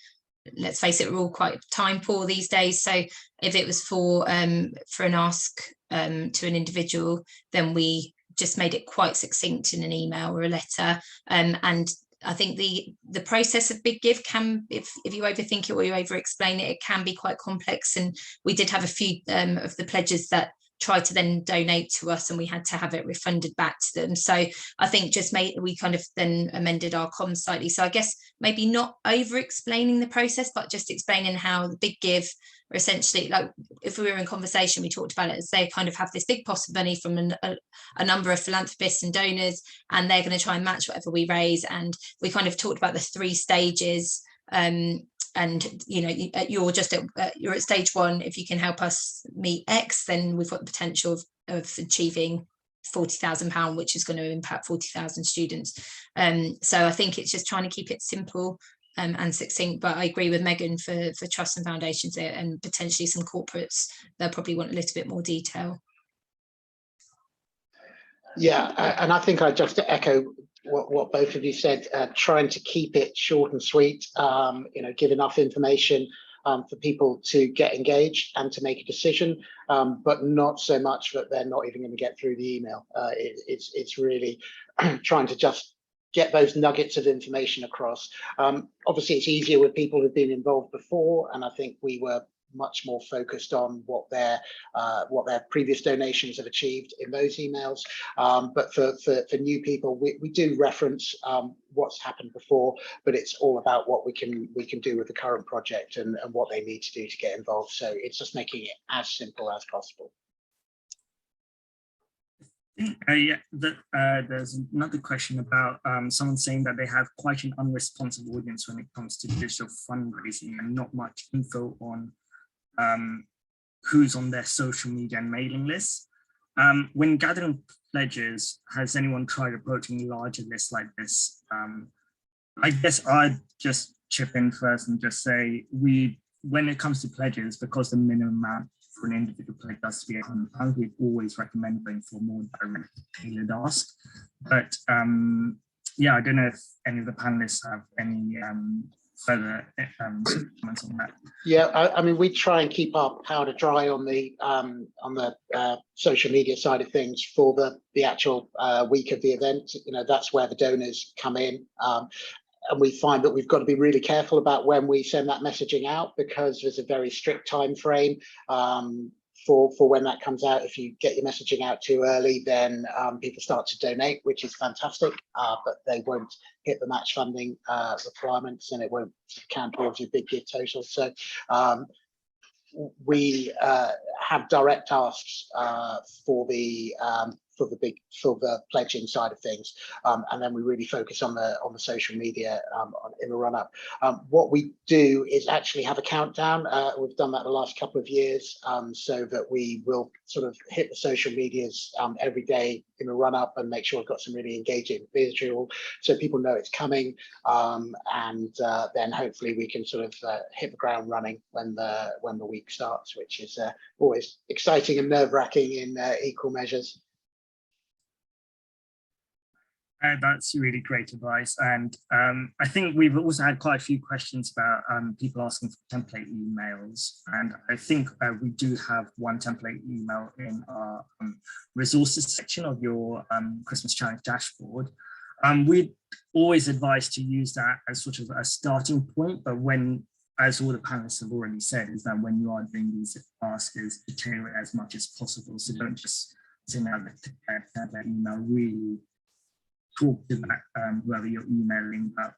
let's face it, we're all quite time poor these days. So if it was for an ask to an individual, then we just made it quite succinct in an email or a letter. And I think the process of Big Give can, if you overthink it or you over explain it, it can be quite complex. And we did have a few of the pledges that tried to then donate to us, and we had to have it refunded back to them. So I think we kind of then amended our comms slightly. So I guess maybe not over explaining the process, but just explaining how the Big Give are essentially, like if we were in conversation, we talked about it as they kind of have this big pot of money from a number of philanthropists and donors, and they're going to try and match whatever we raise. And we kind of talked about the 3 stages. And you're at stage 1. If you can help us meet X, then we've got the potential of achieving £40,000, which is going to impact 40,000 students. So I think it's just trying to keep it simple and succinct. But I agree with Megan for trusts and foundations there, and potentially some corporates, they'll probably want a little bit more detail. Yeah, and I think I just echo what both of you said, trying to keep it short and sweet, give enough information for people to get engaged and to make a decision, but not so much that they're not even going to get through the email. It's really trying to just get those nuggets of information across. Obviously, it's easier with people who've been involved before, and I think we were much more focused on what their previous donations have achieved in those emails. But for new people, we do reference what's happened before, but it's all about what we can do with the current project and what they need to do to get involved. So it's just making it as simple as possible. There's another question about someone saying that they have quite an unresponsive audience when it comes to digital fundraising and not much info on who's on their social media and mailing lists. When gathering pledges, has anyone tried approaching larger lists like this? I guess I'd just chip in first and just say when it comes to pledges, because the minimum amount for an individual pledge has to be £800, we'd always recommend going for more direct tailored ask. But yeah, I don't know if any of the panelists have any further comments on that. Yeah, I mean, we try and keep our powder dry on the social media side of things for the actual week of the event. That's where the donors come in. And we find that we've got to be really careful about when we send that messaging out, because there's a very strict time frame for when that comes out. If you get your messaging out too early, then people start to donate, which is fantastic, but they won't hit the match funding requirements, and it won't count towards your Big Give total. So we have direct asks for the pledging side of things, and then we really focus on the social media in the run up. What we do is actually have a countdown. We've done that the last couple of years, so that we will sort of hit the social medias every day in the run up and make sure we've got some really engaging visual, so people know it's coming, and then hopefully we can sort of hit the ground running when the week starts, which is always exciting and nerve-wracking in equal measures. That's really great advice. And I think we've also had quite a few questions about people asking for template emails. And I think we do have one template email in our resources section of your Christmas Challenge dashboard. We'd always advise to use that as sort of a starting point, but as all the panelists have already said, is that when you are doing these asks, is to tailor it as much as possible. So don't just send out that email. Really talk to that whoever you're emailing about,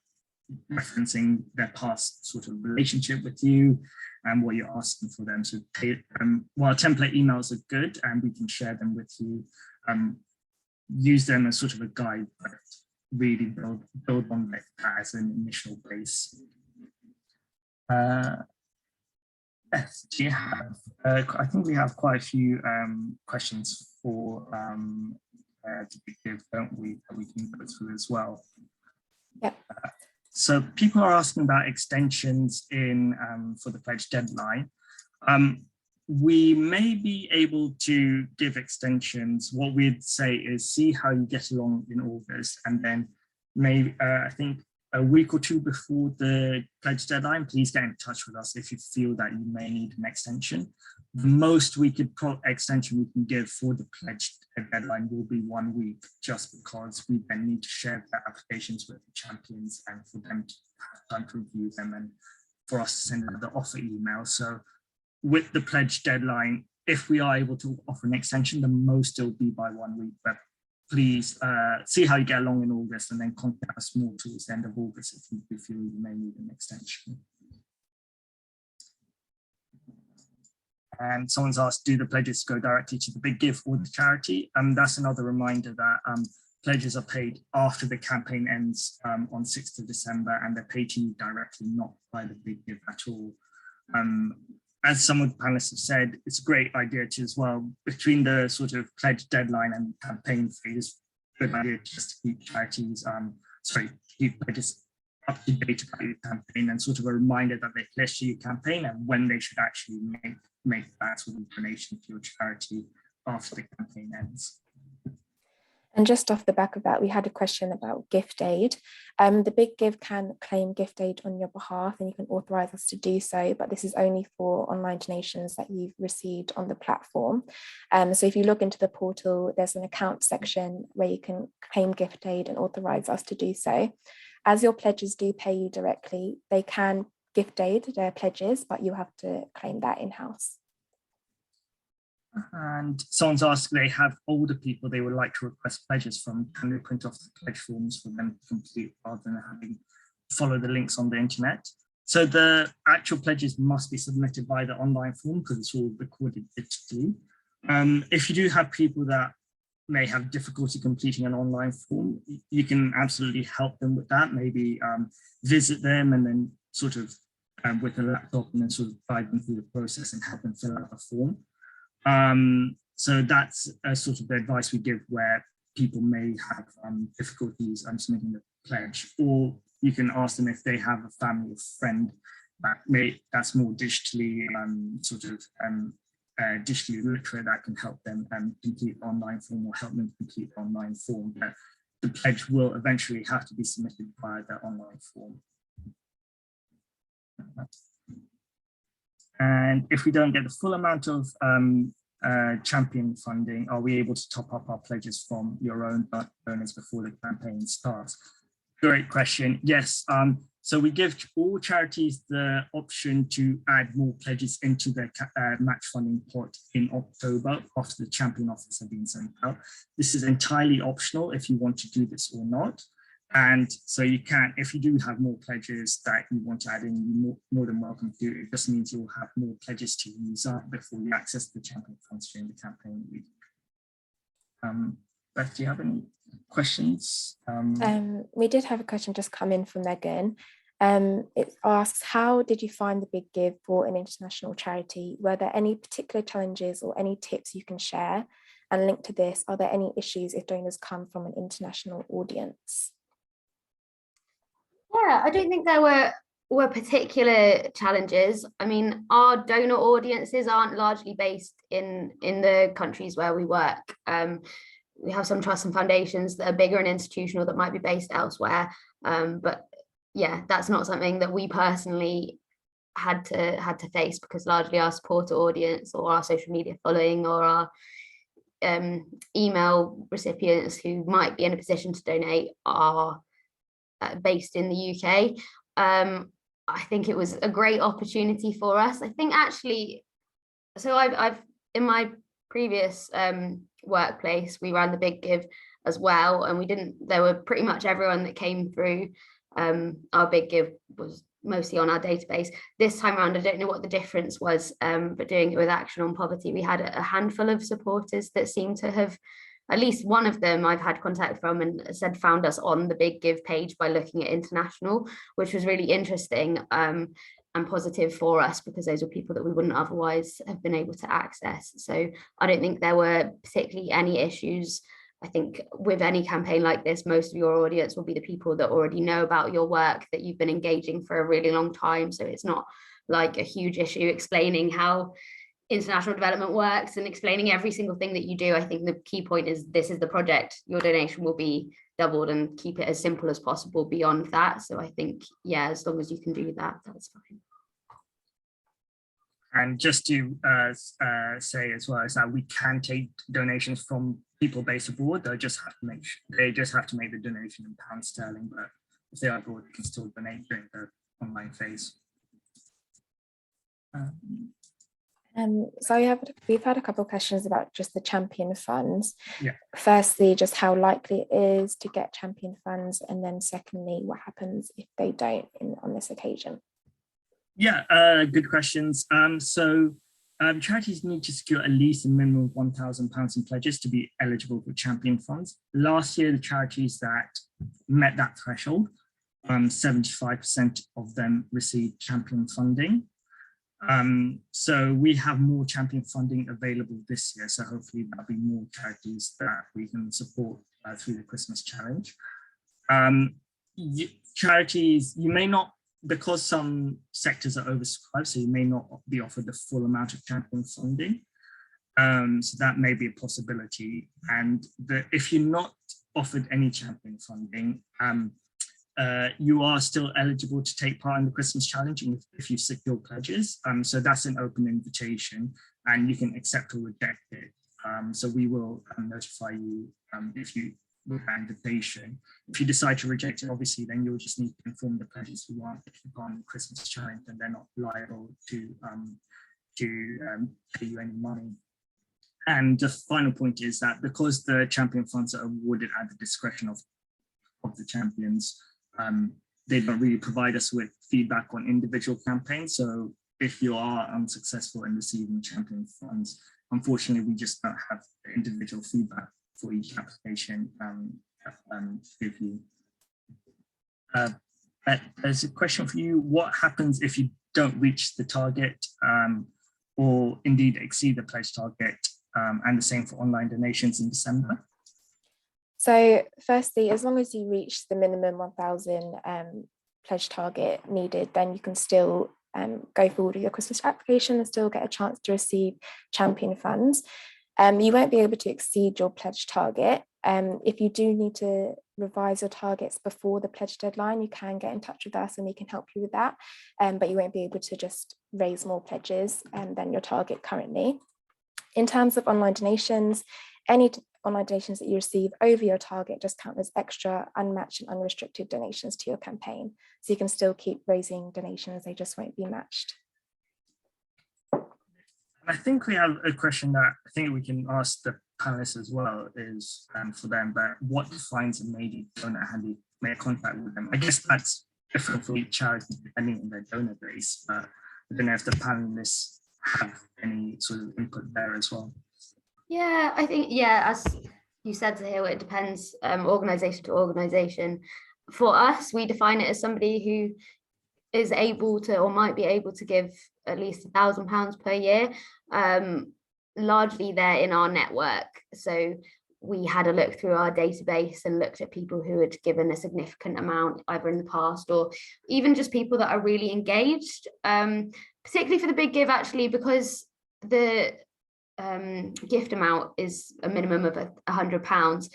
referencing their past sort of relationship with you and what you're asking for them. So while template emails are good and we can share them with you, use them as sort of a guide, but really build on that as an initial base. Yes, do you have, I think we have quite a few questions for to give, don't we, that we can go through as well. Yeah. So people are asking about extensions in for the pledge deadline. We may be able to give extensions. What we'd say is see how you get along in August, and then maybe I think a week or two before the pledge deadline, please get in touch with us if you feel that you may need an extension. The most we could extension we can give for the pledge deadline will be 1 week, just because we then need to share the applications with the champions and for them to have time to review them and for us to send them the offer email. So with the pledge deadline, if we are able to offer an extension, the most it'll be by 1 week, but please see how you get along in August and then contact us more towards the end of August if you feel you may need an extension. And someone's asked, do the pledges go directly to the big give or the charity? That's another reminder that pledges are paid after the campaign ends on 6th of December, and they're paid to you directly, not by the big give at all. As some of the panelists have said, it's a great idea to as well, between the sort of pledge deadline and campaign phase, good idea just to keep charities, keep pledges up to date about your campaign and sort of a reminder that they pledged to your campaign and when they should actually make that sort of donation to your charity after the campaign ends. And just off the back of that, we had a question about gift aid. The big give can claim gift aid on your behalf and you can authorize us to do so, but this is only for online donations that you've received on the platform. So if you log into the portal, there's an account section where you can claim gift aid and authorize us to do so. As your pledges do pay you directly, they can gift aid their pledges, but you have to claim that in-house. And someone's asked, they have older people they would like to request pledges from. Can they print off the pledge forms for them to complete rather than having to follow the links on the internet? So the actual pledges must be submitted by the online form because it's all recorded digitally. If you do have people that may have difficulty completing an online form, you can absolutely help them with that. Maybe visit them and then sort of with a laptop and then sort of guide them through the process and help them fill out the form. So that's sort of the advice we give where people may have difficulties submitting the pledge, or you can ask them if they have a family or friend that's more digitally digitally literate that can help them complete the online form or help them complete the online form. But the pledge will eventually have to be submitted via the online form. And if we don't get the full amount of champion funding, are we able to top up our pledges from your own donors before the campaign starts? Great question. Yes. So we give all charities the option to add more pledges into their match funding pot in October after the champion offers have been sent out. This is entirely optional if you want to do this or not. And so you can, if you do have more pledges that you want to add in, you're more than welcome to do it. It just means you'll have more pledges to use up before you access the champion funds during the campaign week. Beth, do you have any questions? We did have a question just come in from Megan. It asks, how did you find the big give for an international charity? Were there any particular challenges or any tips you can share? And linked to this, are there any issues if donors come from an international audience? Yeah, I don't think there were particular challenges. I mean, our donor audiences aren't largely based in the countries where we work. We have some trusts and foundations that are bigger and institutional that might be based elsewhere. But yeah, that's not something that we personally had to face, because largely our supporter audience or our social media following or our email recipients who might be in a position to donate are based in the UK. I think it was a great opportunity for us. I think actually, so I've in my previous workplace, we ran the big give as well, and there were pretty much everyone that came through our big give was mostly on our database. This time around, I don't know what the difference was, but doing it with Action on Poverty, we had a handful of supporters that seemed to have, at least one of them I've had contact from and said found us on the big give page by looking at international, which was really interesting and positive for us, because those were people that we wouldn't otherwise have been able to access. So I don't think there were particularly any issues. I think with any campaign like this, most of your audience will be the people that already know about your work, that you've been engaging for a really long time. So it's not like a huge issue explaining how international development works and explaining every single thing that you do. I think the key point is this is the project, your donation will be doubled, and keep it as simple as possible beyond that. So I think, yeah, as long as you can do that, that's fine. And just to say as well, is that we can take donations from people based abroad. They just have to make the donation in pounds sterling, but if they are abroad, they can still donate during the online phase. So we've had a couple of questions about just the champion funds. Yeah. Firstly, just how likely it is to get champion funds, and then secondly, what happens if they don't on this occasion? Yeah, good questions. Charities need to secure at least a minimum of £1,000 in pledges to be eligible for champion funds. Last year, the charities that met that threshold, 75% of them received champion funding. So we have more champion funding available this year. So hopefully there'll be more charities that we can support through the Christmas challenge. Charities, you may not, because some sectors are oversubscribed, so you may not be offered the full amount of champion funding. So that may be a possibility. And if you're not offered any champion funding, you are still eligible to take part in the Christmas challenge if you secure pledges. So that's an open invitation, and you can accept or reject it. So we will notify you if you with that invitation. If you decide to reject it, obviously, then you'll just need to inform the pledges who aren't on the Christmas challenge, and they're not liable to pay you any money. And the final point is that because the champion funds are awarded at the discretion of the champions, they don't really provide us with feedback on individual campaigns. So if you are unsuccessful in receiving champion funds, unfortunately, we just don't have individual feedback for each application with you. There's a question for you. What happens if you don't reach the target or indeed exceed the pledge target, and the same for online donations in December? So firstly, as long as you reach the minimum 1,000 pledge target needed, then you can still go forward with your Christmas application and still get a chance to receive champion funds. You won't be able to exceed your pledge target. If you do need to revise your targets before the pledge deadline, you can get in touch with us and we can help you with that. But you won't be able to just raise more pledges than your target currently. In terms of online donations, any online donations that you receive over your target just count as extra, unmatched and unrestricted donations to your campaign. So you can still keep raising donations, they just won't be matched. I think we have a question that I think we can ask the panelists as well, is for them, but what defines a major donor? How do you make contact with them? I guess that's different for each charity depending on their donor base, but I don't know if the panelists have any sort of input there as well. Yeah, I think, yeah, as you said, Sahil, it depends organisation to organisation. For us, we define it as somebody who is able to or might be able to give at least £1,000 per year. Largely they're in our network. So we had a look through our database and looked at people who had given a significant amount either in the past or even just people that are really engaged, particularly for the big give, actually, because the gift amount is a minimum of £100.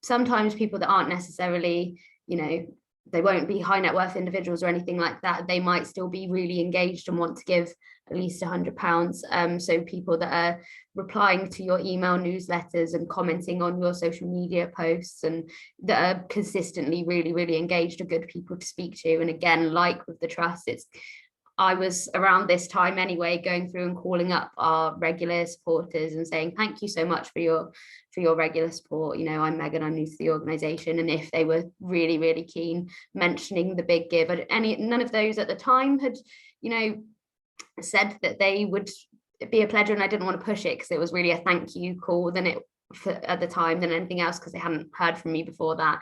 Sometimes people that aren't necessarily, you know, they won't be high net worth individuals or anything like that. They might still be really engaged and want to give at least £100. So people that are replying to your email newsletters and commenting on your social media posts and that are consistently really, really engaged are good people to speak to. And again, like with the trust, I was around this time anyway, going through and calling up our regular supporters and saying, thank you so much for your regular support. You know, I'm Megan, I'm new to the organisation. And if they were really, really keen, mentioning the big give, none of those at the time had, you know, said that they would be a pledger, and I didn't want to push it because it was really a thank you call at the time than anything else, because they hadn't heard from me before that.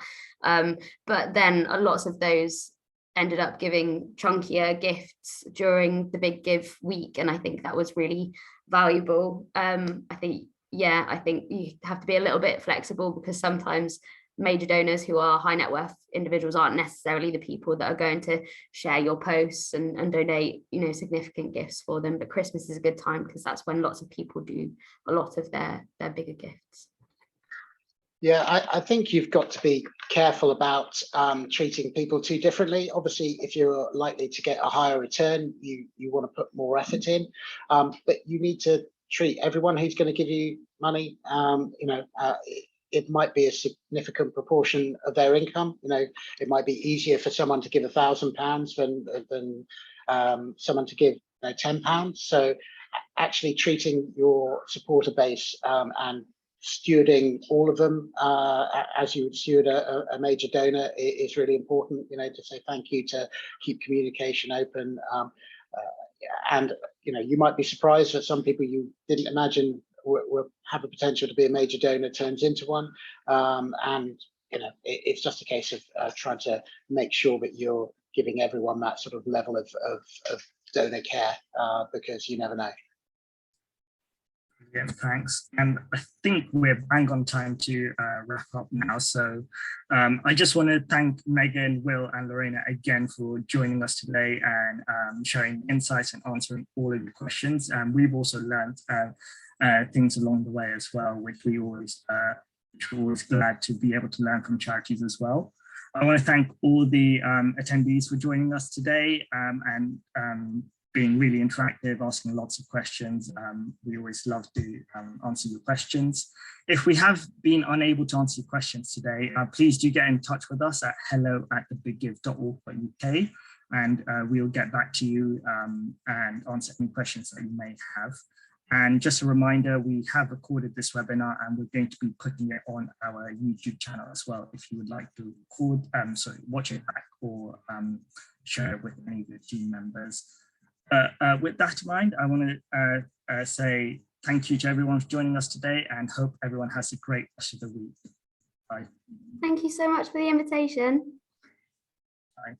But then lots of those ended up giving chunkier gifts during the big give week, and I think that was really valuable. I think you have to be a little bit flexible, because sometimes major donors who are high net worth individuals aren't necessarily the people that are going to share your posts and donate, you know, significant gifts for them. But Christmas is a good time because that's when lots of people do a lot of their bigger gifts. Yeah, I think you've got to be careful about treating people too differently. Obviously, if you're likely to get a higher return, you want to put more effort in, but you need to treat everyone who's going to give you money. It might be a significant proportion of their income. You know, it might be easier for someone to give £1,000 than someone to give £10. So actually treating your supporter base and stewarding all of them as you would steward a major donor is really important. You know, to say thank you, to keep communication open, and you know, you might be surprised that some people you didn't imagine will have a potential to be a major donor turns into one, and you know, it's just a case of trying to make sure that you're giving everyone that sort of level of donor care, because you never know. Yeah, thanks. And I think we're bang on time to wrap up now. So I just want to thank Megan, Will, and Lorena again for joining us today and sharing insights and answering all of your questions. And we've also learned things along the way as well, which we're always glad to be able to learn from charities as well. I want to thank all the attendees for joining us today and being really interactive, asking lots of questions. We always love to answer your questions. If we have been unable to answer your questions today, please do get in touch with us at hello@thebiggive.org.uk, and we'll get back to you and answer any questions that you may have. And just a reminder, we have recorded this webinar and we're going to be putting it on our YouTube channel as well, if you would like to watch it back or share it with any of your team members. With that in mind, I want to say thank you to everyone for joining us today and hope everyone has a great rest of the week. Bye. Thank you so much for the invitation. Bye.